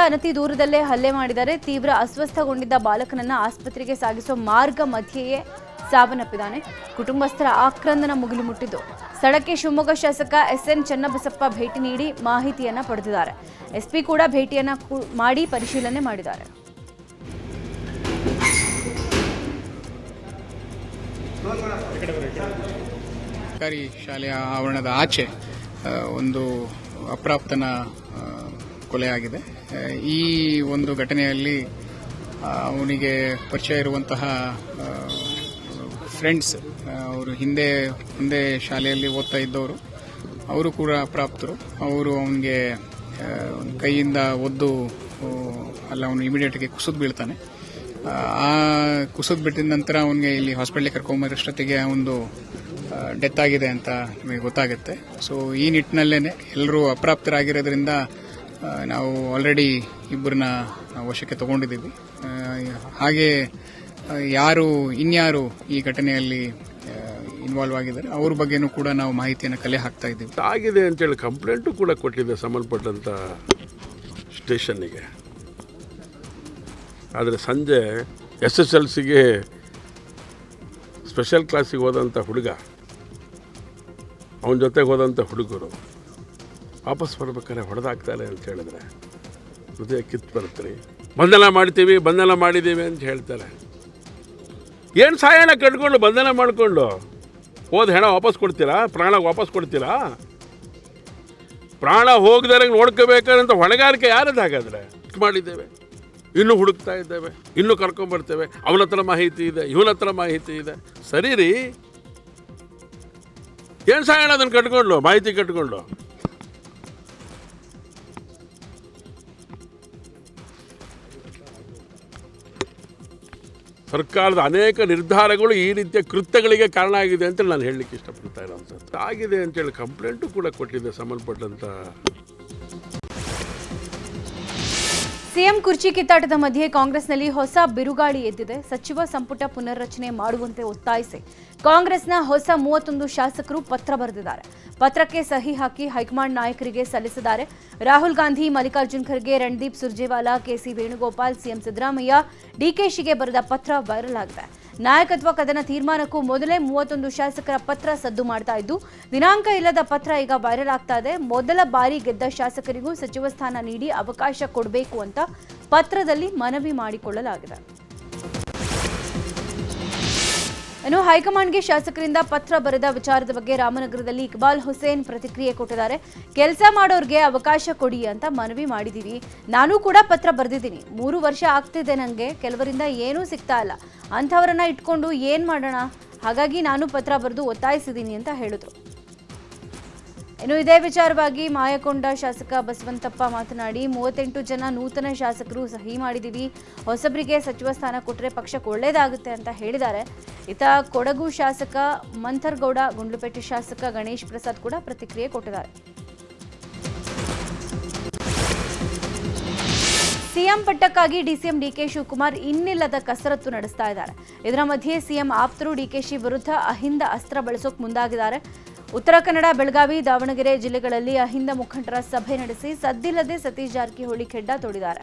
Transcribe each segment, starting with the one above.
ಅನತಿ ದೂರದಲ್ಲೇ ಹಲ್ಲೆ ಮಾಡಿದರೆ ತೀವ್ರ ಅಸ್ವಸ್ಥಗೊಂಡಿದ್ದ ಬಾಲಕನನ್ನ ಆಸ್ಪತ್ರೆಗೆ ಸಾಗಿಸುವ ಮಾರ್ಗ ಮಧ್ಯೆಯೇ ಸಾವನ್ನಪ್ಪಿದ್ದಾನೆ. ಕುಟುಂಬಸ್ಥರ ಆಕ್ರಂದನ ಮುಗಿಲು ಮುಟ್ಟಿದ್ದು. ಸ್ಥಳಕ್ಕೆ ಶಿವಮೊಗ್ಗ ಶಾಸಕ ಎಸ್ಎನ್ ಚನ್ನಬಸಪ್ಪ ಭೇಟಿ ನೀಡಿ ಮಾಹಿತಿಯನ್ನ ಪಡೆದಿದ್ದಾರೆ. ಎಸ್ಪಿ ಕೂಡ ಭೇಟಿಯನ್ನ ಮಾಡಿ ಪರಿಶೀಲನೆ ಮಾಡಿದ್ದಾರೆ. ಸರ್ಕಾರಿ ಶಾಲೆಯ ಆವರಣದ ಆಚೆ ಒಂದು ಅಪ್ರಾಪ್ತನ ಕೊಲೆಯಾಗಿದೆ. ಈ ಒಂದು ಘಟನೆಯಲ್ಲಿ ಅವನಿಗೆ ಪರಿಚಯ ಇರುವಂತಹ ಫ್ರೆಂಡ್ಸ್, ಅವರು ಹಿಂದೆ ಒಂದೇ ಶಾಲೆಯಲ್ಲಿ ಓದ್ತಾ ಇದ್ದವರು, ಅವರು ಕೂಡ ಅಪ್ರಾಪ್ತರು. ಅವರು ಅವನಿಗೆ ಕೈಯಿಂದ ಒದ್ದು ಅವನು ಇಮಿಡಿಯೇಟ್ಗೆ ಕುಸಿದು ಬೀಳ್ತಾನೆ. ಆ ಕುಸಿದು ಬಿಟ್ಟಿದ ನಂತರ ಅವನಿಗೆ ಇಲ್ಲಿ ಹಾಸ್ಪಿಟಲ್ಗೆ ಕರ್ಕೊಂಬರೋಷ್ಟೊತ್ತಿಗೆ ಒಂದು ಡೆತ್ ಆಗಿದೆ ಅಂತ ನಮಗೆ ಗೊತ್ತಾಗುತ್ತೆ. ಸೊ ಈ ನಿಟ್ಟಿನಲ್ಲೇನೆ ಎಲ್ಲರೂ ಅಪ್ರಾಪ್ತರಾಗಿರೋದ್ರಿಂದ ನಾವು ಆಲ್ರೆಡಿ ಇಬ್ಬರನ್ನ ವಶಕ್ಕೆ ತಗೊಂಡಿದ್ದೀವಿ. ಹಾಗೆ ಇನ್ಯಾರು ಈ ಘಟನೆಯಲ್ಲಿ ಇನ್ವಾಲ್ವ್ ಆಗಿದ್ದಾರೆ ಅವ್ರ ಬಗ್ಗೆನೂ ಕೂಡ ನಾವು ಮಾಹಿತಿಯನ್ನು ಕಲೆ ಹಾಕ್ತಾ ಇದ್ದೀವಿ. ಆಗಿದೆ ಅಂತೇಳಿ ಕಂಪ್ಲೇಂಟು ಕೂಡ ಕೊಟ್ಟಿದೆ ಸಂಬಂಧಪಟ್ಟಂಥ ಸ್ಟೇಷನ್ನಿಗೆ. ಆದರೆ ಸಂಜೆ SSLCಗೆ ಸ್ಪೆಷಲ್ ಕ್ಲಾಸಿಗೆ ಹೋದಂಥ ಹುಡುಗ, ಅವನ ಜೊತೆಗೆ ಹೋದಂಥ ಹುಡುಗರು ವಾಪಸ್ ಬರ್ಬೇಕಾದ್ರೆ ಹೊಡೆದಾಕ್ತಾರೆ ಅಂತ ಹೇಳಿದ್ರೆ ಹೃದಯ ಕಿತ್ತು ಬರ್ತೀರಿ. ಬಂಧನ ಮಾಡ್ತೀವಿ, ಬಂಧನ ಮಾಡಿದ್ದೀವಿ ಅಂತ ಹೇಳ್ತಾರೆ. ಏನು ಸಾಯಣ ಕಟ್ಕೊಂಡು ಬಂಧನ ಮಾಡಿಕೊಂಡು ಹೋದ ಹೆಣ ವಾಪಸ್ ಕೊಡ್ತೀರಾ? ಪ್ರಾಣ ವಾಪಸ್ ಕೊಡ್ತೀರಾ? ಪ್ರಾಣ ಹೋಗದರೆ ನೋಡ್ಕೋಬೇಕಂತ ಹೊಣೆಗಾರಿಕೆ ಯಾರದ್ದು? ಹಾಗಾದರೆ ಮಾಡಿದ್ದೇವೆ, ಇನ್ನೂ ಹುಡುಕ್ತಾ ಇದ್ದೇವೆ, ಇನ್ನೂ ಕರ್ಕೊಂಬರ್ತೇವೆ. ಅವನ ಹತ್ರ ಮಾಹಿತಿ ಇದೆ, ಇವನ ಹತ್ರ ಮಾಹಿತಿ ಇದೆ. ಸರಿ ರೀ, ಏನು ಸಾಯಣ ಅದನ್ನು ಕಟ್ಕೊಂಡು, ಮಾಹಿತಿ ಕಟ್ಕೊಂಡು. ಸರ್ಕಾರದ ಅನೇಕ ನಿರ್ಧಾರಗಳು ಈ ರೀತಿಯ ಕೃತ್ಯಗಳಿಗೆ ಕಾರಣ ಆಗಿದೆ ಅಂತ ನಾನು ಹೇಳಲಿಕ್ಕೆ ಇಷ್ಟಪಡ್ತಾ ಇರೋಂಥದ್ದು. ಆಗಿದೆ ಅಂತೇಳಿ ಕಂಪ್ಲೇಂಟು ಕೂಡ ಕೊಟ್ಟಿದೆ ಸಂಬಂಧಪಟ್ಟಂಥ. ಸಿಎಂ ಕುರ್ಚಿ ಕಿತ್ತಾಟದ ಮಧ್ಯೆ ಕಾಂಗ್ರೆಸ್ನಲ್ಲಿ ಹೊಸ ಬಿರುಗಾಳಿ ಎದ್ದಿದೆ. ಸಚಿವ ಸಂಪುಟ ಪುನರ್ರಚನೆ ಮಾಡುವಂತೆ ಒತ್ತಾಯಿಸಿ ಕಾಂಗ್ರೆಸ್ನ ಹೊಸ 31 ಶಾಸಕರು ಪತ್ರ ಬರೆದಿದ್ದಾರೆ. ಪತ್ರಕ್ಕೆ ಸಹಿ ಹಾಕಿ ಹೈಕಮಾಂಡ್ ನಾಯಕರಿಗೆ ಸಲ್ಲಿಸಿದ್ದಾರೆ. ರಾಹುಲ್ ಗಾಂಧಿ, ಮಲ್ಲಿಕಾರ್ಜುನ್ ಖರ್ಗೆ, ರಣದೀಪ್ ಸುರ್ಜೇವಾಲಾ, ಕೆಸಿ ವೇಣುಗೋಪಾಲ್, ಸಿಎಂ ಸಿದ್ದರಾಮಯ್ಯ, ಡಿಕೆಶಿಗೆ ಬರೆದ ಪತ್ರ ವೈರಲ್ ಆಗಿದೆ. ನಾಯಕತ್ವ ಕದನ ತೀರ್ಮಾನಕ್ಕೂ ಮೊದಲೇ 31 ಶಾಸಕರ ಪತ್ರ ಸದ್ದು ಮಾಡ್ತಾ ಇದ್ದು, ದಿನಾಂಕ ಇಲ್ಲದ ಪತ್ರ ಈಗ ವೈರಲ್ ಆಗ್ತಾ ಇದೆ. ಮೊದಲ ಬಾರಿ ಗೆದ್ದ ಶಾಸಕರಿಗೂ ಸಚಿವ ಸ್ಥಾನ ನೀಡಿ ಅವಕಾಶ ಕೊಡಬೇಕು ಅಂತ ಪತ್ರದಲ್ಲಿ ಮನವಿ ಮಾಡಿಕೊಳ್ಳಲಾಗಿದೆ. ಇನ್ನು ಹೈಕಮಾಂಡ್ಗೆ ಶಾಸಕರಿಂದ ಪತ್ರ ಬರೆದ ವಿಚಾರದ ಬಗ್ಗೆ ರಾಮನಗರದಲ್ಲಿ ಇಕ್ಬಾಲ್ ಹುಸೇನ್ ಪ್ರತಿಕ್ರಿಯೆ ಕೊಟ್ಟಿದ್ದಾರೆ. ಕೆಲಸ ಮಾಡೋರ್ಗೆ ಅವಕಾಶ ಕೊಡಿ ಅಂತ ಮನವಿ ಮಾಡಿದೀವಿ. ನಾನು ಕೂಡ ಪತ್ರ ಬರೆದಿದ್ದೀನಿ. 3 ವರ್ಷ ಆಗ್ತಿದೆ, ನನಗೆ ಕೆಲವರಿಂದ ಏನೂ ಸಿಗ್ತಾ ಇಲ್ಲ. ಅಂಥವರನ್ನ ಇಟ್ಕೊಂಡು ಏನ್ ಮಾಡೋಣ? ಹಾಗಾಗಿ ನಾನು ಪತ್ರ ಬರೆದು ಒತ್ತಾಯಿಸಿದ್ದೀನಿ ಅಂತ ಹೇಳಿದ್ರು. ಇನ್ನು ಇದೇ ವಿಚಾರವಾಗಿ ಮಾಯಕೊಂಡ ಶಾಸಕ ಬಸವಂತಪ್ಪ ಮಾತನಾಡಿ, 38 ಜನ ನೂತನ ಶಾಸಕರು ಸಹಿ ಮಾಡಿದ್ದೀವಿ. ಹೊಸಬರಿಗೆ ಸಚಿವ ಸ್ಥಾನ ಕೊಟ್ಟರೆ ಪಕ್ಷಕ್ಕೆ ಒಳ್ಳೇದಾಗುತ್ತೆ ಅಂತ ಹೇಳಿದ್ದಾರೆ. ಇತ ಕೊಡಗು ಶಾಸಕ ಮಂಥರ್ಗೌಡ, ಗುಂಡ್ಲುಪೇಟೆ ಶಾಸಕ ಗಣೇಶ್ ಪ್ರಸಾದ್ ಕೂಡ ಪ್ರತಿಕ್ರಿಯೆ ಕೊಟ್ಟಿದ್ದಾರೆ. ಸಿಎಂ ಪಟ್ಟಕ್ಕಾಗಿ ಡಿಸಿಎಂ ಡಿಕೆ ಶಿವಕುಮಾರ್ ಇನ್ನಿಲ್ಲದ ಕಸರತ್ತು ನಡೆಸ್ತಾ ಇದ್ದಾರೆ. ಇದರ ಮಧ್ಯೆ ಸಿಎಂ ಆಪ್ತರು ಡಿಕೆಶಿ ವಿರುದ್ಧ ಅಹಿಂದ ಅಸ್ತ್ರ ಬಳಸೋಕೆ ಮುಂದಾಗಿದ್ದಾರೆ. ಉತ್ತರ ಕನ್ನಡ, ಬೆಳಗಾವಿ, ದಾವಣಗೆರೆ ಜಿಲ್ಲೆಗಳಲ್ಲಿ ಅಹಿಂದ ಮುಖಂಡರ ಸಭೆ ನಡೆಸಿ ಸದ್ದಿಲ್ಲದೆ ಸತೀಶ್ ಜಾರಕಿಹೊಳಿ ಖೆಡ್ಡ ತೋಡಿದ್ದಾರೆ.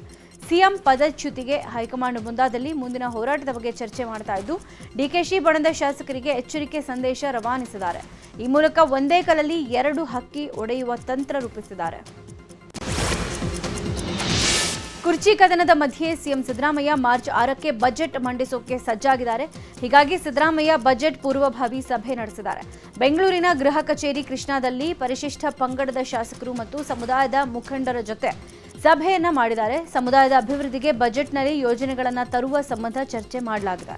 ಸಿಎಂ ಪದಚ್ಯುತಿಗೆ ಹೈಕಮಾಂಡ್ ಮುಂದಾದಲ್ಲಿ ಮುಂದಿನ ಹೋರಾಟದ ಬಗ್ಗೆ ಚರ್ಚೆ ಮಾಡ್ತಾ ಇದ್ದು, ಡಿಕೆಶಿ ಬಣದ ಶಾಸಕರಿಗೆ ಎಚ್ಚರಿಕೆ ಸಂದೇಶ ರವಾನಿಸಿದ್ದಾರೆ. ಈ ಮೂಲಕ ಒಂದೇ ಕಲ್ಲಲ್ಲಿ 2 ಹಕ್ಕಿ ಒಡೆಯುವ ತಂತ್ರ ರೂಪಿಸಿದ್ದಾರೆ. ಕುರ್ಚಿ ಕದನದ ಮಧ್ಯೆ ಸಿಎಂ ಸಿದ್ದರಾಮಯ್ಯ ಮಾರ್ಚ್ 6ಕ್ಕೆ ಬಜೆಟ್ ಮಂಡಿಸೋಕೆ ಸಜ್ಜಾಗಿದ್ದಾರೆ. ಹೀಗಾಗಿ ಸಿದ್ದರಾಮಯ್ಯ ಬಜೆಟ್ ಪೂರ್ವಭಾವಿ ಸಭೆ ನಡೆಸಿದ್ದಾರೆ. ಬೆಂಗಳೂರಿನ ಗೃಹ ಕಚೇರಿ ಕೃಷ್ಣಾದಲ್ಲಿ ಪರಿಶಿಷ್ಟ ಪಂಗಡದ ಶಾಸಕರು ಮತ್ತು ಸಮುದಾಯದ ಮುಖಂಡರ ಜೊತೆ ಸಭೆಯನ್ನ ಮಾಡಿದ್ದಾರೆ. ಸಮುದಾಯದ ಅಭಿವೃದ್ಧಿಗೆ ಬಜೆಟ್ನಲ್ಲಿ ಯೋಜನೆಗಳನ್ನು ತರುವ ಸಂಬಂಧ ಚರ್ಚೆ ಮಾಡಲಾಗಿದೆ.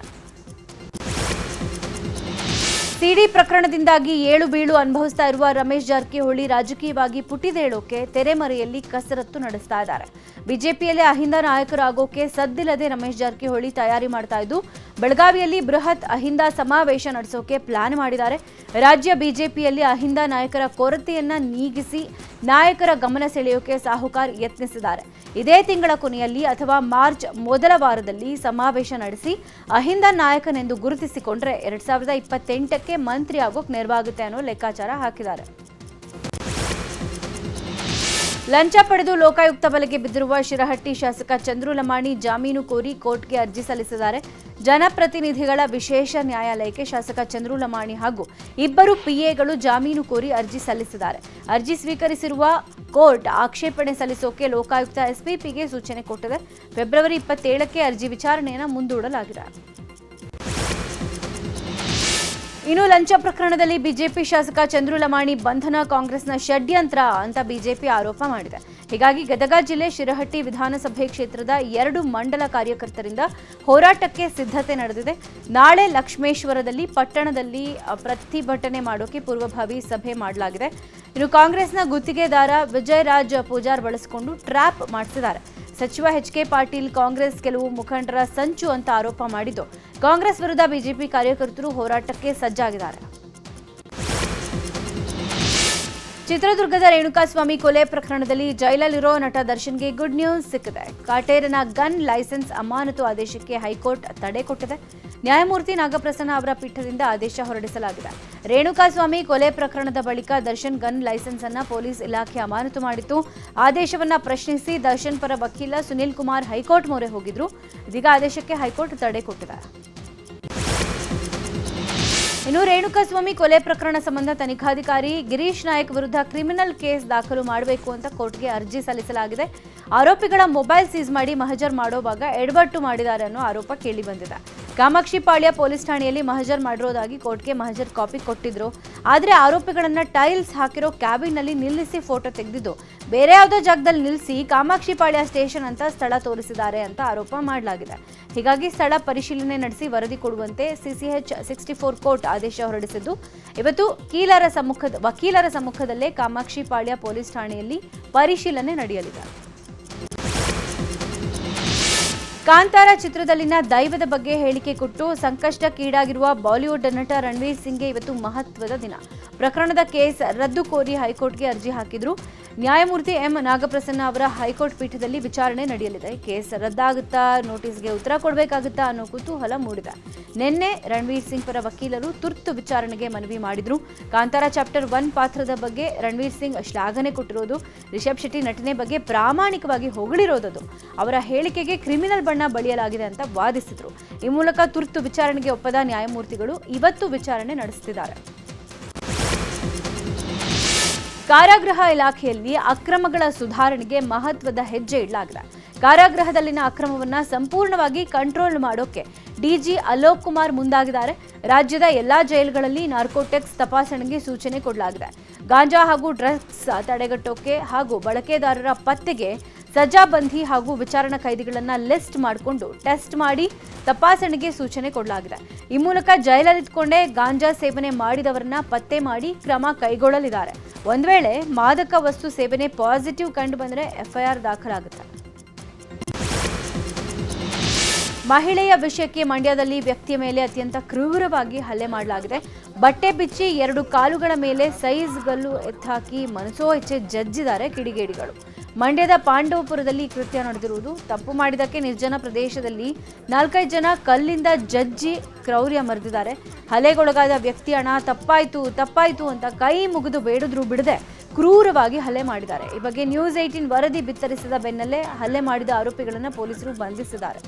ಸಿಡಿ ಪ್ರಕರಣದಿಂದಾಗಿ ಏಳು ಬೀಳು ಅನುಭವಿಸ್ತಾ ಇರುವ ರಮೇಶ್ ಜಾರಕಿಹೊಳಿ ರಾಜಕೀಯವಾಗಿ ಪುಟಿದೇಳೋಕೆ ತೆರೆಮರೆಯಲ್ಲಿ ಕಸರತ್ತು ನಡೆಸ್ತಾ ಇದ್ದಾರೆ. ಬಿಜೆಪಿಯಲ್ಲಿ ಅಹಿಂದ ನಾಯಕರಾಗೋಕೆ ಸದ್ದಿಲ್ಲದೆ ರಮೇಶ್ ಜಾರಕಿಹೊಳಿ ತಯಾರಿ ಮಾಡ್ತಾ ಇದ್ದು, ಬೆಳಗಾವಿಯಲ್ಲಿ ಬೃಹತ್ ಅಹಿಂದ ಸಮಾವೇಶ ನಡೆಸೋಕೆ ಪ್ಲಾನ್ ಮಾಡಿದ್ದಾರೆ. ರಾಜ್ಯ ಬಿಜೆಪಿಯಲ್ಲಿ ಅಹಿಂದ ನಾಯಕರ ಕೊರತೆಯನ್ನ ನೀಗಿಸಿ ನಾಯಕರ ಗಮನ ಸೆಳೆಯೋಕೆ ಸಾಹುಕಾರ್ ಯತ್ನಿಸಿದ್ದಾರೆ. ಇದೇ ತಿಂಗಳ ಕೊನೆಯಲ್ಲಿ ಅಥವಾ ಮಾರ್ಚ್ ಮೊದಲ ವಾರದಲ್ಲಿ ಸಮಾವೇಶ ನಡೆಸಿ ಅಹಿಂದ ನಾಯಕನೆಂದು ಗುರುತಿಸಿಕೊಂಡ್ರೆ 2028ಕ್ಕೆ ಮಂತ್ರಿ ಆಗೋಕೆ ನೆರವಾಗುತ್ತೆ ಅನ್ನೋ ಲೆಕ್ಕಾಚಾರ ಹಾಕಿದ್ದಾರೆ. ಲಂಚ ಪಡೆದು ಲೋಕಾಯುಕ್ತ ಬಲೆಗೆ ಬಿದ್ದಿರುವ ಶಿರಹಟ್ಟಿ ಶಾಸಕ ಚಂದ್ರು ಲಮಾಣಿ ಜಾಮೀನು ಕೋರಿ ಕೋರ್ಟ್ಗೆ ಅರ್ಜಿ ಸಲ್ಲಿಸಿದ್ದಾರೆ. ಜನಪ್ರತಿನಿಧಿಗಳ ವಿಶೇಷ ನ್ಯಾಯಾಲಯಕ್ಕೆ ಶಾಸಕ ಚಂದ್ರು ಲಮಾಣಿ ಹಾಗೂ ಇಬ್ಬರು ಪಿಎಗಳು ಜಾಮೀನು ಕೋರಿ ಅರ್ಜಿ ಸಲ್ಲಿಸಿದ್ದಾರೆ. ಅರ್ಜಿ ಸ್ವೀಕರಿಸಿರುವ ಕೋರ್ಟ್ ಆಕ್ಷೇಪಣೆ ಸಲ್ಲಿಸೋಕೆ ಲೋಕಾಯುಕ್ತ ಎಸ್ಪಿಪಿಗೆ ಸೂಚನೆ ಕೊಟ್ಟಿದೆ. ಫೆಬ್ರವರಿ 27ಕ್ಕೆ ಅರ್ಜಿ ವಿಚಾರಣೆಯನ್ನು ಮುಂದೂಡಲಾಗಿದೆ. ಇನ್ನು ಲಂಚ ಪ್ರಕರಣದಲ್ಲಿ ಬಿಜೆಪಿ ಶಾಸಕ ಚಂದ್ರು ಲಮಾಣಿ ಬಂಧನ ಕಾಂಗ್ರೆಸ್ನ ಷಡ್ಯಂತ್ರ ಅಂತ ಬಿಜೆಪಿ ಆರೋಪ ಮಾಡಿದೆ. ಹೀಗಾಗಿ ಗದಗ ಜಿಲ್ಲೆ ಶಿರಹಟ್ಟಿ ವಿಧಾನಸಭೆ ಕ್ಷೇತ್ರದ 2 ಮಂಡಲ ಕಾರ್ಯಕರ್ತರಿಂದ ಹೋರಾಟಕ್ಕೆ ಸಿದ್ಧತೆ ನಡೆದಿದೆ. ನಾಳೆ ಲಕ್ಷ್ಮೇಶ್ವರದಲ್ಲಿ ಪಟ್ಟಣದಲ್ಲಿ ಪ್ರತಿಭಟನೆ ಮಾಡೋಕೆ ಪೂರ್ವಭಾವಿ ಸಭೆ ಮಾಡಲಾಗಿದೆ. ಇನ್ನು ಕಾಂಗ್ರೆಸ್ನ ಗುತ್ತಿಗೆದಾರ ವಿಜಯ್ ರಾಜ್ ಪೂಜಾರ್ ಬಳಸಿಕೊಂಡು ಟ್ರ್ಯಾಪ್ ಮಾಡಿಸಿದ್ದಾರೆ. ಸಚಿವ ಎಚ್.ಕೆ. ಪಾಟೀಲ್ ಕಾಂಗ್ರೆಸ್ ಕೆಲವು ಮುಖಂಡರ ಸಂಚು ಅಂತ ಆರೋಪ ಮಾಡಿದ್ದು, ಕಾಂಗ್ರೆಸ್ ವಿರುದ್ಧ ಬಿಜೆಪಿ ಕಾರ್ಯಕರ್ತರು ಹೋರಾಟಕ್ಕೆ ಸಜ್ಜಾಗಿದ್ದಾರೆ. ಚಿತ್ರದುರ್ಗದ ರೇಣುಕಾಸ್ವಾಮಿ ಕೊಲೆ ಪ್ರಕರಣದಲ್ಲಿ ಜೈಲಲ್ಲಿರೋ ನಟ ದರ್ಶನ್ಗೆ ಗುಡ್ ನ್ಯೂಸ್ ಸಿಕ್ಕಿದೆ. ಕಾಟೇರನ ಗನ್ ಲೈಸೆನ್ಸ್ ಅಮಾನತು ಆದೇಶಕ್ಕೆ ಹೈಕೋರ್ಟ್ ತಡೆ ಕೊಟ್ಟಿದೆ. ನ್ಯಾಯಮೂರ್ತಿ ನಾಗಪ್ರಸನ್ನ ಅವರ ಪೀಠದಿಂದ ಆದೇಶ ಹೊರಡಿಸಲಾಗಿದೆ. ರೇಣುಕಾಸ್ವಾಮಿ ಕೊಲೆ ಪ್ರಕರಣದ ಬಳಿಕ ದರ್ಶನ್ ಗನ್ ಲೈಸೆನ್ಸ್ ಅನ್ನ ಪೊಲೀಸ್ ಇಲಾಖೆ ಅಮಾನತು ಮಾಡಿತ್ತು. ಆದೇಶವನ್ನ ಪ್ರಶ್ನಿಸಿ ದರ್ಶನ್ ಪರ ವಕೀಲ ಸುನಿಲ್ ಕುಮಾರ್ ಹೈಕೋರ್ಟ್ ಮೊರೆ ಹೋಗಿದ್ರು. ಇದೀಗ ಆದೇಶಕ್ಕೆ ಹೈಕೋರ್ಟ್ ತಡೆ ಕೊಟ್ಟಿದೆ. ಇನ್ನು ರೇಣುಕಾಸ್ವಾಮಿ ಕೊಲೆ ಪ್ರಕರಣ ಸಂಬಂಧ ತನಿಖಾಧಿಕಾರಿ ಗಿರೀಶ್ ನಾಯಕ್ ವಿರುದ್ಧ ಕ್ರಿಮಿನಲ್ ಕೇಸ್ ದಾಖಲು ಮಾಡಬೇಕು ಅಂತ ಕೋರ್ಟ್ಗೆ ಅರ್ಜಿ ಸಲ್ಲಿಸಲಾಗಿದೆ. ಆರೋಪಿಗಳ ಮೊಬೈಲ್ ಸೀಸ್ ಮಾಡಿ ಮಹಜರ್ ಮಾಡೋವಾಗ ಎಡವಟ್ಟು ಮಾಡಿದ್ದಾರೆ ಅನ್ನೋ ಆರೋಪ ಕೇಳಿ ಬಂದಿದೆ. ಕಾಮಾಕ್ಷಿಪಾಳ್ಯ ಪೊಲೀಸ್ ಠಾಣೆಯಲ್ಲಿ ಮಹಜರ್ ಮಾಡಿರೋದಾಗಿ ಕೋರ್ಟ್ಗೆ ಮಹಜರ್ ಕಾಪಿ ಕೊಟ್ಟಿದ್ರು. ಆದರೆ ಆರೋಪಿಗಳನ್ನ ಟೈಲ್ಸ್ ಹಾಕಿರೋ ಕ್ಯಾಬಿನ್ನಲ್ಲಿ ನಿಲ್ಲಿಸಿ ಫೋಟೋ ತೆಗೆದಿದ್ದು ಬೇರೆ ಯಾವುದೋ ಜಾಗದಲ್ಲಿ ನಿಲ್ಲಿಸಿ ಕಾಮಾಕ್ಷಿಪಾಳ್ಯ ಸ್ಟೇಷನ್ ಅಂತ ಸ್ಥಳ ತೋರಿಸಿದ್ದಾರೆ ಅಂತ ಆರೋಪ ಮಾಡಲಾಗಿದೆ. ಹೀಗಾಗಿ ಸ್ಥಳ ಪರಿಶೀಲನೆ ನಡೆಸಿ ವರದಿ ಕೊಡುವಂತೆ ಸಿಸಿಎಚ್ 64 ಕೋರ್ಟ್ ಆದೇಶ ಹೊರಡಿಸಿದ್ದು, ಇವತ್ತು ವಕೀಲರ ಸಮ್ಮುಖದಲ್ಲೇ ಕಾಮಾಕ್ಷಿಪಾಳ್ಯ ಪೊಲೀಸ್ ಠಾಣೆಯಲ್ಲಿ ಪರಿಶೀಲನೆ ನಡೆಯಲಿದೆ. ಕಾಂತಾರ ಚಿತ್ರದಲ್ಲಿನ ದೈವದ ಬಗ್ಗೆ ಹೇಳಿಕೆ ಕೊಟ್ಟು ಸಂಕಷ್ಟಕ್ಕೀಡಾಗಿರುವ ಬಾಲಿವುಡ್ ನಟ ರಣವೀರ್ ಸಿಂಗ್ಗೆ ಇವತ್ತು ಮಹತ್ವದ ದಿನ. ಪ್ರಕರಣದ ಕೇಸ್ ರದ್ದು ಕೋರಿ ಹೈಕೋರ್ಟ್ಗೆ ಅರ್ಜಿ ಹಾಕಿದ್ರು. ನ್ಯಾಯಮೂರ್ತಿ ಎಂ ನಾಗಪ್ರಸನ್ನ ಅವರ ಹೈಕೋರ್ಟ್ ಪೀಠದಲ್ಲಿ ವಿಚಾರಣೆ ನಡೆಯಲಿದೆ. ಕೇಸ್ ರದ್ದಾಗುತ್ತಾ, ನೋಟಿಸ್ಗೆ ಉತ್ತರ ಕೊಡಬೇಕಾಗುತ್ತಾ ಅನ್ನೋ ಕುತೂಹಲ ಮೂಡಿದೆ. ನಿನ್ನೆ ರಣವೀರ್ ಸಿಂಗ್ ಪರ ವಕೀಲರು ತುರ್ತು ವಿಚಾರಣೆಗೆ ಮನವಿ ಮಾಡಿದ್ರು. ಕಾಂತಾರ ಚಾಪ್ಟರ್ 1 ಪಾತ್ರದ ಬಗ್ಗೆ ರಣವೀರ್ ಸಿಂಗ್ ಶ್ಲಾಘನೆ ಕೊಟ್ಟಿರೋದು, ರಿಷಬ್ ಶೆಟ್ಟಿ ನಟನೆ ಬಗ್ಗೆ ಪ್ರಾಮಾಣಿಕವಾಗಿ ಹೊಗಳಿರೋದು, ಅವರ ಹೇಳಿಕೆಗೆ ಕ್ರಿಮಿನಲ್ ಬಣ್ಣ ಬಳಿಯಲಾಗಿದೆ ಅಂತ ವಾದಿಸಿದ್ರು. ಈ ಮೂಲಕ ತುರ್ತು ವಿಚಾರಣೆಗೆ ಒಪ್ಪದ ನ್ಯಾಯಮೂರ್ತಿಗಳು ಇವತ್ತು ವಿಚಾರಣೆ ನಡೆಸುತ್ತಿದ್ದಾರೆ. ಕಾರಾಗೃಹ ಇಲಾಖೆಯಲ್ಲಿ ಅಕ್ರಮಗಳ ಸುಧಾರಣೆಗೆ ಮಹತ್ವದ ಹೆಜ್ಜೆ ಇಡಲಾಗಿದೆ. ಕಾರಾಗೃಹದಲ್ಲಿನ ಅಕ್ರಮವನ್ನ ಸಂಪೂರ್ಣವಾಗಿ ಕಂಟ್ರೋಲ್ ಮಾಡೋಕೆ ಡಿಜಿ ಅಲೋಕ್ ಕುಮಾರ್ ಮುಂದಾಗಿದ್ದಾರೆ. ರಾಜ್ಯದ ಎಲ್ಲಾ ಜೈಲುಗಳಲ್ಲಿ ನಾರ್ಕೋಟಿಕ್ಸ್ ತಪಾಸಣೆಗೆ ಸೂಚನೆ ಕೊಡಲಾಗಿದೆ. ಗಾಂಜಾ ಹಾಗೂ ಡ್ರಗ್ಸ್ ತಡೆಗಟ್ಟೋಕೆ ಹಾಗೂ ಬಳಕೆದಾರರ ಪತ್ತೆಗೆ ಸಜಾಬಂದಿ ಹಾಗೂ ವಿಚಾರಣಾ ಕೈದಿಗಳನ್ನ ಲಿಸ್ಟ್ ಮಾಡಿಕೊಂಡು ಟೆಸ್ಟ್ ಮಾಡಿ ತಪಾಸಣೆಗೆ ಸೂಚನೆ ಕೊಡಲಾಗಿದೆ. ಈ ಮೂಲಕ ಜೈಲಲ್ಲಿದ್ದುಕೊಂಡೇ ಗಾಂಜಾ ಸೇವನೆ ಮಾಡಿದವರನ್ನ ಪತ್ತೆ ಮಾಡಿ ಕ್ರಮ ಕೈಗೊಳ್ಳಲಿದ್ದಾರೆ. ಒಂದ್ ವೇಳೆ ಮಾದಕ ವಸ್ತು ಸೇವನೆ ಪಾಸಿಟಿವ್ ಕಂಡು ಬಂದರೆ ಎಫ್ಐಆರ್ ದಾಖಲಾಗುತ್ತೆ. ಮಹಿಳೆಯ ವಿಷಯಕ್ಕೆ ಮಂಡ್ಯದಲ್ಲಿ ವ್ಯಕ್ತಿಯ ಮೇಲೆ ಅತ್ಯಂತ ಕ್ರೂರವಾಗಿ ಹಲ್ಲೆ ಮಾಡಲಾಗಿದೆ. ಬಟ್ಟೆ ಬಿಚ್ಚಿ 2 ಕಾಲುಗಳ ಮೇಲೆ ಸೈಜ್ ಗಲ್ಲು ಎತ್ತಾಕಿ ಮನಸೋ ಇಚ್ಛೆ ಜಜ್ಜಿದ್ದಾರೆ ಕಿಡಿಗೇಡಿಗಳು. ಮಂಡ್ಯದ ಪಾಂಡವಪುರದಲ್ಲಿ ಕೃತ್ಯ ನಡೆದಿರುವುದು. ತಪ್ಪು ಮಾಡಿದಕ್ಕೆ ನಿರ್ಜನ ಪ್ರದೇಶದಲ್ಲಿ 4-5 ಜನ ಕಲ್ಲಿಂದ ಜಜ್ಜಿ ಕ್ರೌರ್ಯ ಮೆರೆದಿದ್ದಾರೆ. ಹಲ್ಲೆಗೊಳಗಾದ ವ್ಯಕ್ತಿ ಅಣ್ಣ ತಪ್ಪಾಯ್ತು ಅಂತ ಕೈ ಮುಗಿದು ಬೇಡಿದ್ರು ಬಿಡದೆ ಕ್ರೂರವಾಗಿ ಹಲ್ಲೆ ಮಾಡಿದ್ದಾರೆ. ಈ ಬಗ್ಗೆ ನ್ಯೂಸ್ 18 ವರದಿ ಬಿತ್ತರಿಸಿದ ಬೆನ್ನಲ್ಲೇ ಹಲ್ಲೆ ಮಾಡಿದ ಆರೋಪಿಗಳನ್ನು ಪೊಲೀಸರು ಬಂಧಿಸಿದ್ದಾರೆ.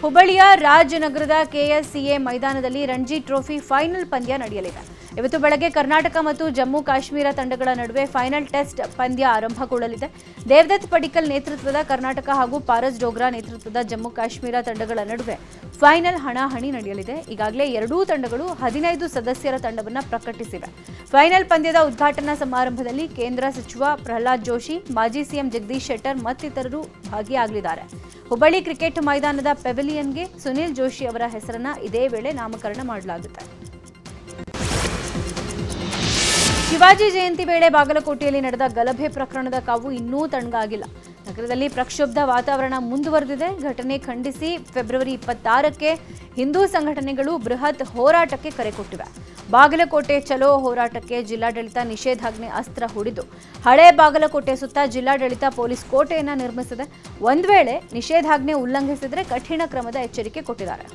ಹುಬ್ಬಳ್ಳಿಯ ರಾಜನಗರದ ಕೆಎಸ್ಸಿಎ ಮೈದಾನದಲ್ಲಿ ರಣಜಿ ಟ್ರೋಫಿ ಫೈನಲ್ ಪಂದ್ಯ ನಡೆಯಲಿದೆ. ಇವತ್ತು ಬೆಳಗ್ಗೆ ಕರ್ನಾಟಕ ಮತ್ತು ಜಮ್ಮು ಕಾಶ್ಮೀರ ತಂಡಗಳ ನಡುವೆ ಫೈನಲ್ ಟೆಸ್ಟ್ ಪಂದ್ಯ ಆರಂಭಗೊಳ್ಳಲಿದೆ. ದೇವದತ್ ಪಡಿಕ್ಕಲ್ ನೇತೃತ್ವದ ಕರ್ನಾಟಕ ಹಾಗೂ ಪಾರಸ್ ಡೋಗ್ರಾ ನೇತೃತ್ವದ ಜಮ್ಮು ಕಾಶ್ಮೀರ ತಂಡಗಳ ನಡುವೆ ಫೈನಲ್ ಹಣಾಹಣಿ ನಡೆಯಲಿದೆ. ಈಗಾಗಲೇ ಎರಡೂ ತಂಡಗಳು 15 ಸದಸ್ಯರ ತಂಡವನ್ನು ಪ್ರಕಟಿಸಿವೆ. ಫೈನಲ್ ಪಂದ್ಯದ ಉದ್ಘಾಟನಾ ಸಮಾರಂಭದಲ್ಲಿ ಕೇಂದ್ರ ಸಚಿವ ಪ್ರಹ್ಲಾದ್ ಜೋಶಿ, ಮಾಜಿ ಸಿಎಂ ಜಗದೀಶ್ ಶೆಟ್ಟರ್ ಮತ್ತಿತರರು ಭಾಗಿಯಾಗಲಿದ್ದಾರೆ. ಹುಬ್ಬಳ್ಳಿ ಕ್ರಿಕೆಟ್ ಮೈದಾನದ ಪೆವಿಲಿಯನ್ಗೆ ಸುನಿಲ್ ಜೋಶಿ ಅವರ ಹೆಸರನ್ನ ಇದೇ ವೇಳೆ ನಾಮಕರಣ ಮಾಡಲಾಗುತ್ತೆ. ಶಿವಾಜಿ ಜಯಂತಿ ವೇಳೆ ಬಾಗಲಕೋಟೆಯಲ್ಲಿ ನಡೆದ ಗಲಭೆ ಪ್ರಕರಣದ ಕಾವು ಇನ್ನೂ ತಣ್ಣಗಾಗಿಲ್ಲ. ನಗರದಲ್ಲಿ ಪ್ರಕ್ಷುಬ್ಧ ವಾತಾವರಣ ಮುಂದುವರೆದಿದೆ. ಘಟನೆ ಖಂಡಿಸಿ ಫೆಬ್ರವರಿ 26ಕ್ಕೆ ಹಿಂದೂ ಸಂಘಟನೆಗಳು ಬೃಹತ್ ಹೋರಾಟಕ್ಕೆ ಕರೆ ಕೊಟ್ಟಿವೆ. ಬಾಗಲಕೋಟೆ ಚಲೋ ಹೋರಾಟಕ್ಕೆ ಜಿಲ್ಲಾಡಳಿತ ನಿಷೇಧಾಜ್ಞೆ ಅಸ್ತ್ರ ಹೂಡಿದ್ದು, ಹಳೆ ಬಾಗಲಕೋಟೆ ಸುತ್ತ ಜಿಲ್ಲಾಡಳಿತ ಪೊಲೀಸ್ ಕೋಟೆಯನ್ನು ನಿರ್ಮಿಸಿದೆ. ಒಂದು ವೇಳೆ ನಿಷೇಧಾಜ್ಞೆ ಉಲ್ಲಂಘಿಸಿದರೆ ಕಠಿಣ ಕ್ರಮದ ಎಚ್ಚರಿಕೆ ಕೊಟ್ಟಿದ್ದಾರೆ.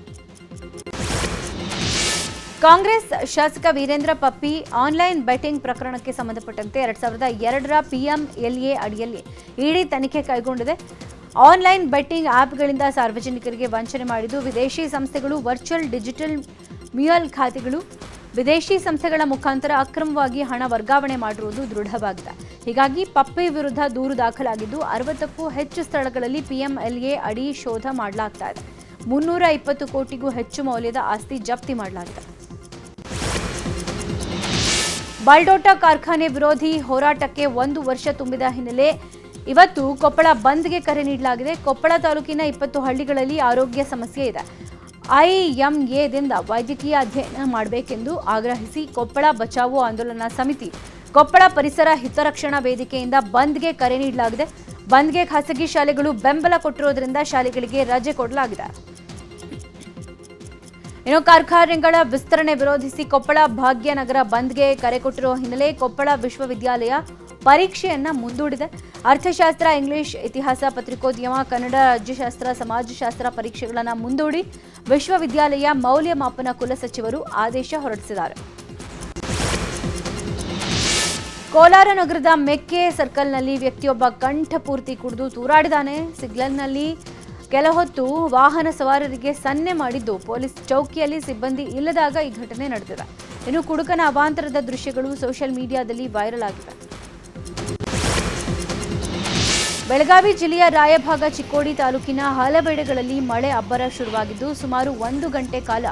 ಕಾಂಗ್ರೆಸ್ ಶಾಸಕ ವೀರೇಂದ್ರ ಪಪ್ಪಿ ಆನ್ಲೈನ್ ಬೆಟ್ಟಿಂಗ್ ಪ್ರಕರಣಕ್ಕೆ ಸಂಬಂಧಪಟ್ಟಂತೆ 2002ರ PMLA ಅಡಿಯಲ್ಲಿ ಇಡಿ ತನಿಖೆ ಕೈಗೊಂಡಿದೆ. ಆನ್ಲೈನ್ ಬೆಟ್ಟಿಂಗ್ ಆ್ಯಪ್ಗಳಿಂದ ಸಾರ್ವಜನಿಕರಿಗೆ ವಂಚನೆ ಮಾಡಿದ್ದು, ವಿದೇಶಿ ಸಂಸ್ಥೆಗಳು ವರ್ಚುವಲ್ ಡಿಜಿಟಲ್ ಮ್ಯೂಯಲ್ ಖಾತೆಗಳು ವಿದೇಶಿ ಸಂಸ್ಥೆಗಳ ಮುಖಾಂತರ ಅಕ್ರಮವಾಗಿ ಹಣ ವರ್ಗಾವಣೆ ಮಾಡಿರುವುದು ದೃಢವಾಗಿದೆ. ಹೀಗಾಗಿ ಪಪ್ಪಿ ವಿರುದ್ಧ ದೂರು ದಾಖಲಾಗಿದ್ದು 60ಕ್ಕೂ ಹೆಚ್ಚು ಸ್ಥಳಗಳಲ್ಲಿ PMLA ಅಡಿ ಶೋಧ ಮಾಡಲಾಗ್ತಾ ಇದೆ. 320 ಕೋಟಿಗೂ ಹೆಚ್ಚು ಮೌಲ್ಯದ ಆಸ್ತಿ ಜಪ್ತಿ ಮಾಡಲಾಗಿದೆ. ಬಾಲ್ಡೋಟ ಕಾರ್ಖಾನೆ ವಿರೋಧಿ ಹೋರಾಟಕ್ಕೆ 1 ವರ್ಷ ತುಂಬಿದ ಹಿನ್ನೆಲೆ ಇವತ್ತು ಕೊಪ್ಪಳ ಬಂದ್ಗೆ ಕರೆ ನೀಡಲಾಗಿದೆ. ಕೊಪ್ಪಳ ತಾಲೂಕಿನ 20 ಹಳ್ಳಿಗಳಲ್ಲಿ ಆರೋಗ್ಯ ಸಮಸ್ಯೆ ಇದೆ. IMAದಿಂದ ವೈದ್ಯಕೀಯ ಅಧ್ಯಯನ ಮಾಡಬೇಕೆಂದು ಆಗ್ರಹಿಸಿ ಕೊಪ್ಪಳ ಬಚಾವೋ ಆಂದೋಲನ ಸಮಿತಿ, ಕೊಪ್ಪಳ ಪರಿಸರ ಹಿತರಕ್ಷಣಾ ವೇದಿಕೆಯಿಂದ ಬಂದ್ಗೆ ಕರೆ ನೀಡಲಾಗಿದೆ. ಬಂದ್ಗೆ ಖಾಸಗಿ ಶಾಲೆಗಳು ಬೆಂಬಲ ಕೊಟ್ಟಿರೋದ್ರಿಂದ ಶಾಲೆಗಳಿಗೆ ರಜೆ ಕೊಡಲಾಗಿದೆ. ಇನ್ನು ಕಾರ್ಖಾನೆಗಳ ವಿಸ್ತರಣೆ ವಿರೋಧಿಸಿ ಕೊಪ್ಪಳ ಭಾಗ್ಯನಗರ ಬಂದ್ಗೆ ಕರೆ ಕೊಟ್ಟಿರುವ ಹಿನ್ನೆಲೆ ಕೊಪ್ಪಳ ವಿಶ್ವವಿದ್ಯಾಲಯ ಪರೀಕ್ಷೆಯನ್ನ ಮುಂದೂಡಿದೆ. ಅರ್ಥಶಾಸ್ತ್ರ, ಇಂಗ್ಲಿಷ್, ಇತಿಹಾಸ, ಪತ್ರಿಕೋದ್ಯಮ, ಕನ್ನಡ, ರಾಜ್ಯಶಾಸ್ತ್ರ, ಸಮಾಜಶಾಸ್ತ್ರ ಪರೀಕ್ಷೆಗಳನ್ನು ಮುಂದೂಡಿ ವಿಶ್ವವಿದ್ಯಾಲಯ ಮೌಲ್ಯಮಾಪನ ಕುಲಸಚಿವರು ಆದೇಶ ಹೊರಡಿಸಿದ್ದಾರೆ. ಕೋಲಾರ ನಗರದ ಮೆಕ್ಕೆ ಸರ್ಕಲ್ನಲ್ಲಿ ವ್ಯಕ್ತಿಯೊಬ್ಬ ಕಂಠಪೂರ್ತಿ ಕುಡಿದು ತೂರಾಡಿದ್ದಾನೆ. ಸಿಗ್ನಲ್ನಲ್ಲಿ ಕೆಲ ಹೊತ್ತು ವಾಹನ ಸವಾರರಿಗೆ ಸನ್ನೆ ಮಾಡಿದ್ದು ಪೊಲೀಸ್ ಚೌಕಿಯಲ್ಲಿ ಸಿಬ್ಬಂದಿ ಇಲ್ಲದಾಗ ಈ ಘಟನೆ ನಡೆದಿದೆ. ಇನ್ನು ಕುಡುಕನ ಅವಾಂತರದ ದೃಶ್ಯಗಳು ಸೋಷಿಯಲ್ ಮೀಡಿಯಾದಲ್ಲಿ ವೈರಲ್ ಆಗಿದೆ. ಬೆಳಗಾವಿ ಜಿಲ್ಲೆಯ ರಾಯಭಾಗ ಚಿಕ್ಕೋಡಿ ತಾಲೂಕಿನ ಹಲವೆಡೆಗಳಲ್ಲಿ ಮಳೆ ಅಬ್ಬರ ಶುರುವಾಗಿದ್ದು ಸುಮಾರು 1 ಗಂಟೆ ಕಾಲ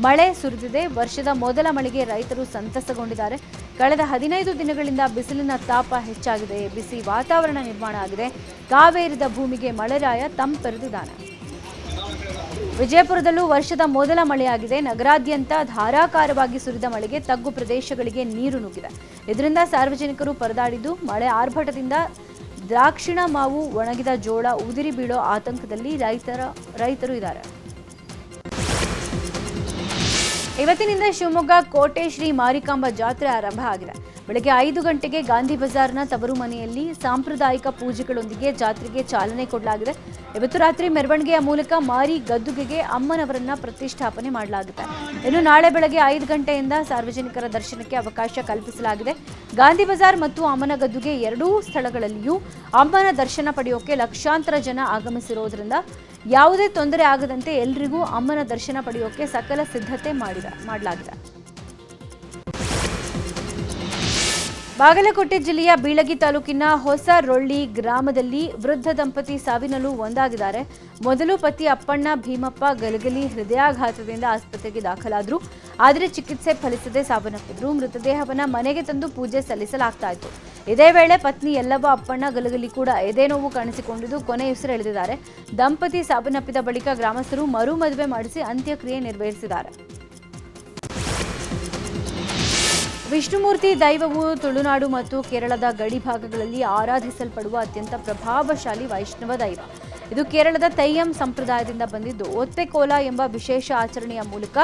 ಮಳೆ ಸುರಿದಿದೆ. ವರ್ಷದ ಮೊದಲ ಮಳೆಗೆ ರೈತರು ಸಂತಸಗೊಂಡಿದ್ದಾರೆ. ಕಳೆದ 15 ದಿನಗಳಿಂದ ಬಿಸಿಲಿನ ತಾಪ ಹೆಚ್ಚಾಗಿದೆ. ಬಿಸಿ ವಾತಾವರಣ ನಿರ್ಮಾಣ ಆಗಿದೆ. ಕಾವೇರಿದ ಭೂಮಿಗೆ ಮಳೆರಾಯ ತಂಪೆರೆದಿದ್ದಾನೆ. ವಿಜಯಪುರದಲ್ಲೂ ವರ್ಷದ ಮೊದಲ ಮಳೆಯಾಗಿದೆ. ನಗರಾದ್ಯಂತ ಧಾರಾಕಾರವಾಗಿ ಸುರಿದ ಮಳೆಗೆ ತಗ್ಗು ಪ್ರದೇಶಗಳಿಗೆ ನೀರು ನುಗ್ಗಿದೆ. ಇದರಿಂದ ಸಾರ್ವಜನಿಕರು ಪರದಾಡಿದ್ದು, ಮಳೆ ಆರ್ಭಟದಿಂದ ದ್ರಾಕ್ಷಿಣ ಮಾವು, ಒಣಗಿದ ಜೋಳ ಉದುರಿ ಬೀಳೋ ಆತಂಕದಲ್ಲಿ ರೈತರು ಇದ್ದಾರೆ. ಇವತ್ತಿನಿಂದ ಶಿವಮೊಗ್ಗ ಕೋಟೆ ಶ್ರೀ ಮಾರಿಕಾಂಬಾ ಜಾತ್ರೆ ಆರಂಭ ಆಗಿದೆ. ಬೆಳಗ್ಗೆ 5 ಗಂಟೆಗೆ ಗಾಂಧಿ ಬಜಾರ್ನ ತವರು ಮನೆಯಲ್ಲಿ ಸಾಂಪ್ರದಾಯಿಕ ಪೂಜೆಗಳೊಂದಿಗೆ ಜಾತ್ರೆಗೆ ಚಾಲನೆ ಕೊಡಲಾಗಿದೆ. ಇವತ್ತು ರಾತ್ರಿ ಮೆರವಣಿಗೆಯ ಮೂಲಕ ಮಾರಿ ಗದ್ದುಗೆಗೆ ಅಮ್ಮನವರನ್ನ ಪ್ರತಿಷ್ಠಾಪನೆ ಮಾಡಲಾಗುತ್ತೆ. ಇನ್ನು ನಾಳೆ ಬೆಳಗ್ಗೆ 5 ಗಂಟೆಯಿಂದ ಸಾರ್ವಜನಿಕರ ದರ್ಶನಕ್ಕೆ ಅವಕಾಶ ಕಲ್ಪಿಸಲಾಗಿದೆ. ಗಾಂಧಿ ಬಜಾರ್ ಮತ್ತು ಅಮ್ಮನ ಗದ್ದುಗೆ ಎರಡೂ ಸ್ಥಳಗಳಲ್ಲಿಯೂ ಅಮ್ಮನ ದರ್ಶನ ಪಡೆಯೋಕೆ ಲಕ್ಷಾಂತರ ಜನ ಆಗಮಿಸಿರೋದ್ರಿಂದ ಯಾವುದೇ ತೊಂದರೆ ಆಗದಂತೆ ಎಲ್ರಿಗೂ ಅಮ್ಮನ ದರ್ಶನ ಪಡೆಯೋಕೆ ಸಕಲ ಸಿದ್ಧತೆ ಮಾಡಲಾಗಿದೆ. ಬಾಗಲಕೋಟೆ ಜಿಲ್ಲೆಯ ಬೀಳಗಿ ತಾಲೂಕಿನ ಹೊಸರೊಳ್ಳಿ ಗ್ರಾಮದಲ್ಲಿ ವೃದ್ಧ ದಂಪತಿ ಸಾವಿನಲ್ಲೂ ಒಂದಾಗಿದ್ದಾರೆ. ಮೊದಲು ಪತಿ ಅಪ್ಪಣ್ಣ ಭೀಮಪ್ಪ ಗಲಗಲಿ ಹೃದಯಾಘಾತದಿಂದ ಆಸ್ಪತ್ರೆಗೆ ದಾಖಲಾದರು. ಆದರೆ ಚಿಕಿತ್ಸೆ ಫಲಿಸದೆ ಸಾವನ್ನಪ್ಪಿದ್ರು. ಮೃತದೇಹವನ್ನು ಮನೆಗೆ ತಂದು ಪೂಜೆ ಸಲ್ಲಿಸಲಾಗ್ತಾ ಇತ್ತು. ಇದೇ ವೇಳೆ ಪತ್ನಿ ಯಲ್ಲವ್ವ ಅಪ್ಪಣ್ಣ ಗಲಗಲಿ ಕೂಡ ಎದೆ ನೋವು ಕಾಣಿಸಿಕೊಂಡಿದ್ದು ಕೊನೆಯುಸಿರೆಳೆದಿದ್ದಾರೆ. ದಂಪತಿ ಸಾವನ್ನಪ್ಪಿದ ಬಳಿಕ ಗ್ರಾಮಸ್ಥರು ಮರು ಮದುವೆ ಮಾಡಿಸಿ ಅಂತ್ಯಕ್ರಿಯೆ ನೆರವೇರಿಸಿದ್ದಾರೆ. ವಿಷ್ಣುಮೂರ್ತಿ ದೈವವು ತುಳುನಾಡು ಮತ್ತು ಕೇರಳದ ಗಡಿ ಭಾಗಗಳಲ್ಲಿ ಆರಾಧಿಸಲ್ಪಡುವ ಅತ್ಯಂತ ಪ್ರಭಾವಶಾಲಿ ವೈಷ್ಣವ ದೈವ. ಇದು ಕೇರಳದ ತೈಯಂ ಸಂಪ್ರದಾಯದಿಂದ ಬಂದಿದ್ದು, ಒತ್ತೆಕೋಲ ಎಂಬ ವಿಶೇಷ ಆಚರಣೆಯ ಮೂಲಕ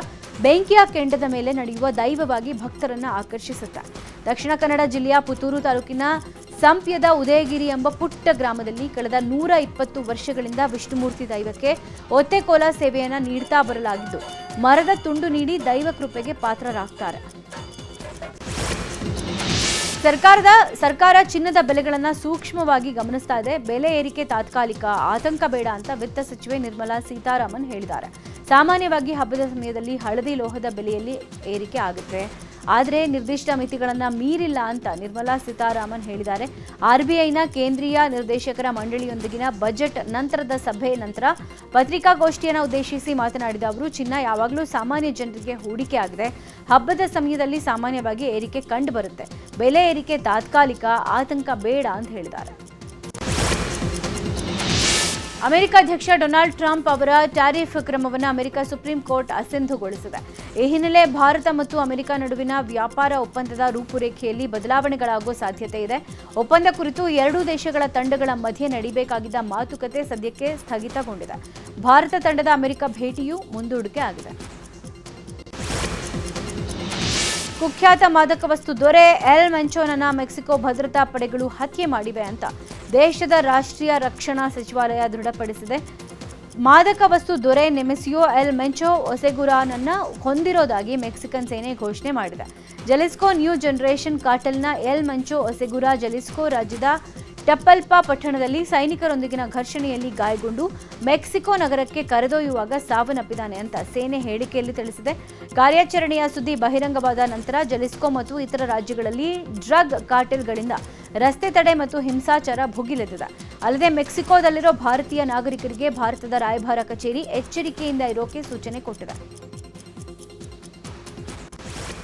ಬೆಂಕಿಯ ಕೆಂಡದ ಮೇಲೆ ನಡೆಯುವ ದೈವವಾಗಿ ಭಕ್ತರನ್ನ ಆಕರ್ಷಿಸುತ್ತೆ. ದಕ್ಷಿಣ ಕನ್ನಡ ಜಿಲ್ಲೆಯ ಪುತ್ತೂರು ತಾಲೂಕಿನ ಸಂಪ್ಯದ ಉದಯಗಿರಿ ಎಂಬ ಪುಟ್ಟ ಗ್ರಾಮದಲ್ಲಿ ಕಳೆದ 120 ವರ್ಷಗಳಿಂದ ವಿಷ್ಣುಮೂರ್ತಿ ದೈವಕ್ಕೆ ಒತ್ತೆಕೋಲ ಸೇವೆಯನ್ನ ನೀಡ್ತಾ ಬರಲಾಗಿದ್ದು, ಮರದ ತುಂಡು ನೀಡಿ ದೈವ ಕೃಪೆಗೆ ಪಾತ್ರರಾಗ್ತಾರೆ. ಸರ್ಕಾರ ಚಿನ್ನದ ಬೆಲೆಗಳನ್ನು ಸೂಕ್ಷ್ಮವಾಗಿ ಗಮನಿಸ್ತಾ ಇದೆ. ಬೆಲೆ ಏರಿಕೆ ತಾತ್ಕಾಲಿಕ, ಆತಂಕ ಬೇಡ ಅಂತ ವಿತ್ತ ಸಚಿವೆ ನಿರ್ಮಲಾ ಸೀತಾರಾಮನ್ ಹೇಳಿದ್ದಾರೆ. ಸಾಮಾನ್ಯವಾಗಿ ಹಬ್ಬದ ಸಮಯದಲ್ಲಿ ಹಳದಿ ಲೋಹದ ಬೆಲೆಯಲ್ಲಿ ಏರಿಕೆ ಆಗುತ್ತೆ, ಆದರೆ ನಿರ್ದಿಷ್ಟ ಮಿತಿಗಳನ್ನು ಮೀರಿಲ್ಲ ಅಂತ ನಿರ್ಮಲಾ ಸೀತಾರಾಮನ್ ಹೇಳಿದ್ದಾರೆ. RBIನ ಕೇಂದ್ರೀಯ ನಿರ್ದೇಶಕರ ಮಂಡಳಿಯೊಂದಿಗಿನ ಬಜೆಟ್ ನಂತರದ ಸಭೆ ನಂತರ ಪತ್ರಿಕಾಗೋಷ್ಠಿಯನ್ನು ಉದ್ದೇಶಿಸಿ ಮಾತನಾಡಿದ ಅವರು, ಚಿನ್ನ ಯಾವಾಗಲೂ ಸಾಮಾನ್ಯ ಜನರಿಗೆ ಹೂಡಿಕೆ ಆಗಿದೆ. ಹಬ್ಬದ ಸಮಯದಲ್ಲಿ ಸಾಮಾನ್ಯವಾಗಿ ಏರಿಕೆ ಕಂಡು ಬರುತ್ತೆ. ಬೆಲೆ ಏರಿಕೆ ತಾತ್ಕಾಲಿಕ, ಆತಂಕ ಬೇಡ ಅಂತ ಹೇಳಿದ್ದಾರೆ. ಅಮೆರಿಕ ಅಧ್ಯಕ್ಷ ಡೊನಾಲ್ಡ್ ಟ್ರಂಪ್ ಅವರ ಟ್ಯಾರಿಫ್ ಕ್ರಮವನ್ನು ಅಮೆರಿಕ ಸುಪ್ರೀಂ ಕೋರ್ಟ್ ಅಸಿಂಧುಗೊಳಿಸಿದೆ. ಈ ಹಿನ್ನೆಲೆ ಭಾರತ ಮತ್ತು ಅಮೆರಿಕ ನಡುವಿನ ವ್ಯಾಪಾರ ಒಪ್ಪಂದದ ರೂಪುರೇಖೆಯಲ್ಲಿ ಬದಲಾವಣೆಗಳಾಗುವ ಸಾಧ್ಯತೆ ಇದೆ. ಒಪ್ಪಂದ ಕುರಿತು ಎರಡೂ ದೇಶಗಳ ತಂಡಗಳ ಮಧ್ಯೆ ನಡೆಯಬೇಕಾಗಿದ್ದ ಮಾತುಕತೆ ಸದ್ಯಕ್ಕೆ ಸ್ಥಗಿತಗೊಂಡಿದೆ. ಭಾರತ ತಂಡದ ಅಮೆರಿಕ ಭೇಟಿಯೂ ಮುಂದೂಡಿಕೆ ಆಗಿದೆ. ಕುಖ್ಯಾತ ಮಾದಕ ವಸ್ತು ದೊರೆ ಎಲ್ ಮೆಂಚೋನನ್ನ ಮೆಕ್ಸಿಕೋ ಭದ್ರತಾ ಪಡೆಗಳು ಹತ್ಯೆ ಮಾಡಿವೆ ಅಂತ ದೇಶದ ರಾಷ್ಟ್ರೀಯ ರಕ್ಷಣಾ ಸಚಿವಾಲಯ ದೃಢಪಡಿಸಿದೆ. ಮಾದಕ ವಸ್ತು ದೊರೆ ನೆಮೆಸಿಯೋ ಎಲ್ ಮೆಂಚೋ ಒಸೆಗುರಾನನ್ನ ಹೊಂದಿರೋದಾಗಿ ಮೆಕ್ಸಿಕನ್ ಸೇನೆ ಘೋಷಣೆ ಮಾಡಿದೆ. Jalisco new generation ಕಾರ್ಟೆಲ್ನ L ಮೆಂಚೋ ಒಸೆಗುರಾ Jalisco ರಾಜ್ಯದ ಟೆಪ್ಪಲ್ಪಾ ಪಟ್ಟಣದಲ್ಲಿ ಸೈನಿಕರೊಂದಿಗಿನ ಘರ್ಷಣೆಯಲ್ಲಿ ಗಾಯಗೊಂಡು ಮೆಕ್ಸಿಕೋ ನಗರಕ್ಕೆ ಕರೆದೊಯ್ಯುವಾಗ ಸಾವನ್ನಪ್ಪಿದ್ದಾನೆ ಅಂತ ಸೇನೆ ಹೇಳಿಕೆಯಲ್ಲಿ ತಿಳಿಸಿದೆ. ಕಾರ್ಯಾಚರಣೆಯ ಸುದ್ದಿ ಬಹಿರಂಗವಾದ ನಂತರ ಜಲಿಸ್ಕೋ ಮತ್ತು ಇತರ ರಾಜ್ಯಗಳಲ್ಲಿ ಡ್ರಗ್ ಕಾರ್ಟೆಲ್ಗಳಿಂದ ರಸ್ತೆ ತಡೆ ಮತ್ತು ಹಿಂಸಾಚಾರ ಭುಗಿಲೆದ್ದಿದೆ. ಅಲ್ಲದೆ ಮೆಕ್ಸಿಕೋದಲ್ಲಿರೋ ಭಾರತೀಯ ನಾಗರಿಕರಿಗೆ ಭಾರತದ ರಾಯಭಾರ ಕಚೇರಿ ಎಚ್ಚರಿಕೆಯಿಂದ ಇರೋಕೆ ಸೂಚನೆ ಕೊಟ್ಟಿದೆ.